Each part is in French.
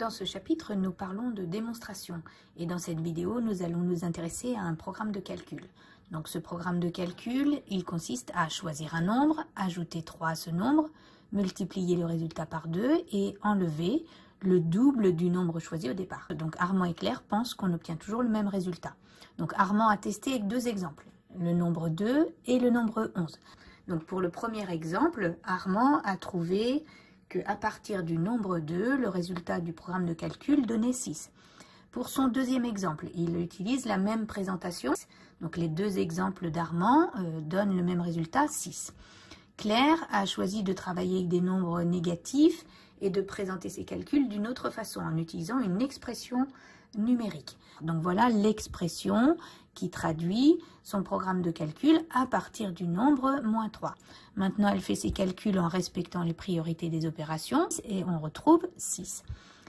Dans ce chapitre, nous parlons de démonstration et dans cette vidéo, nous allons nous intéresser à un programme de calcul. Donc ce programme de calcul, il consiste à choisir un nombre, ajouter 3 à ce nombre, multiplier le résultat par 2 et enlever le double du nombre choisi au départ. Donc Armand et Claire pensent qu'on obtient toujours le même résultat. Donc Armand a testé avec 2 exemples, le nombre 2 et le nombre 11. Donc pour le premier exemple, Armand a trouvé qu'à partir du nombre 2, le résultat du programme de calcul donnait 6. Pour son deuxième exemple, il utilise la même présentation. Donc les 2 exemples d'Armand donnent le même résultat, 6. Claire a choisi de travailler avec des nombres négatifs et de présenter ses calculs d'une autre façon, en utilisant une expression numérique. Donc voilà l'expression qui traduit son programme de calcul à partir du nombre moins 3. Maintenant, elle fait ses calculs en respectant les priorités des opérations et on retrouve 6.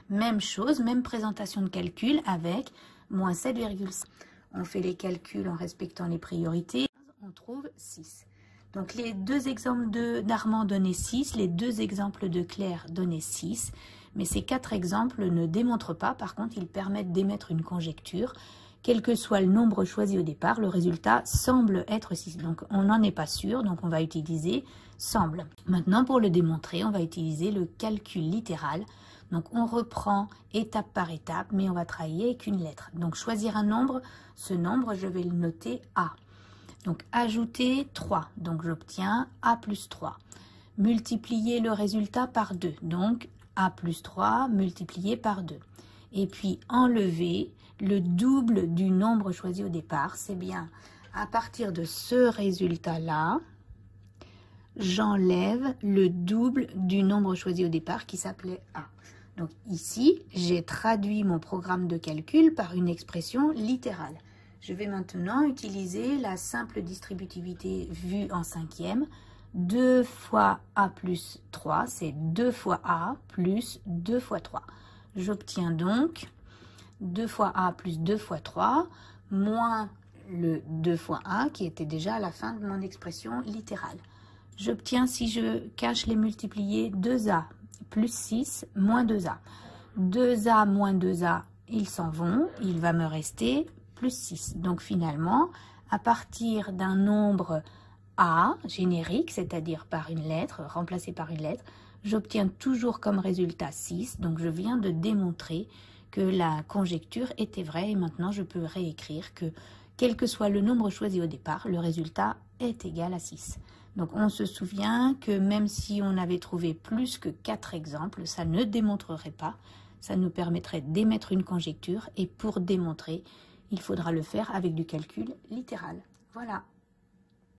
Même chose, même présentation de calcul avec moins 7,5. On fait les calculs en respectant les priorités, on trouve 6. Donc les 2 exemples d'Armand donnaient 6, les 2 exemples de Claire donnaient 6, mais ces 4 exemples ne démontrent pas, par contre ils permettent d'émettre une conjecture. Quel que soit le nombre choisi au départ, le résultat semble être 6. Donc on n'en est pas sûr, donc on va utiliser semble. Maintenant pour le démontrer, on va utiliser le calcul littéral. Donc on reprend étape par étape, mais on va travailler avec une lettre. Donc choisir un nombre, ce nombre je vais le noter A. Donc ajouter 3, donc j'obtiens A plus 3. Multiplier le résultat par 2, donc A plus 3 multiplié par 2. Et puis enlever le double du nombre choisi au départ, c'est bien à partir de ce résultat-là, j'enlève le double du nombre choisi au départ qui s'appelait A. Donc ici, j'ai traduit mon programme de calcul par une expression littérale. Je vais maintenant utiliser la simple distributivité vue en 5e. 2 fois A plus 3, c'est 2 fois A plus 2 fois 3. J'obtiens donc 2 fois A plus 2 fois 3, moins le 2 fois A qui était déjà à la fin de mon expression littérale. J'obtiens, si je cache les multipliés, 2A plus 6 moins 2A. 2A moins 2A, ils s'en vont, il va me rester plus 6. Donc finalement, à partir d'un nombre A générique, c'est-à-dire par une lettre, remplacé par une lettre, j'obtiens toujours comme résultat 6. Donc je viens de démontrer que la conjecture était vraie et maintenant je peux réécrire que quel que soit le nombre choisi au départ, le résultat est égal à 6. Donc on se souvient que même si on avait trouvé plus que 4 exemples, ça ne démontrerait pas, ça nous permettrait d'émettre une conjecture et pour démontrer, il faudra le faire avec du calcul littéral. Voilà.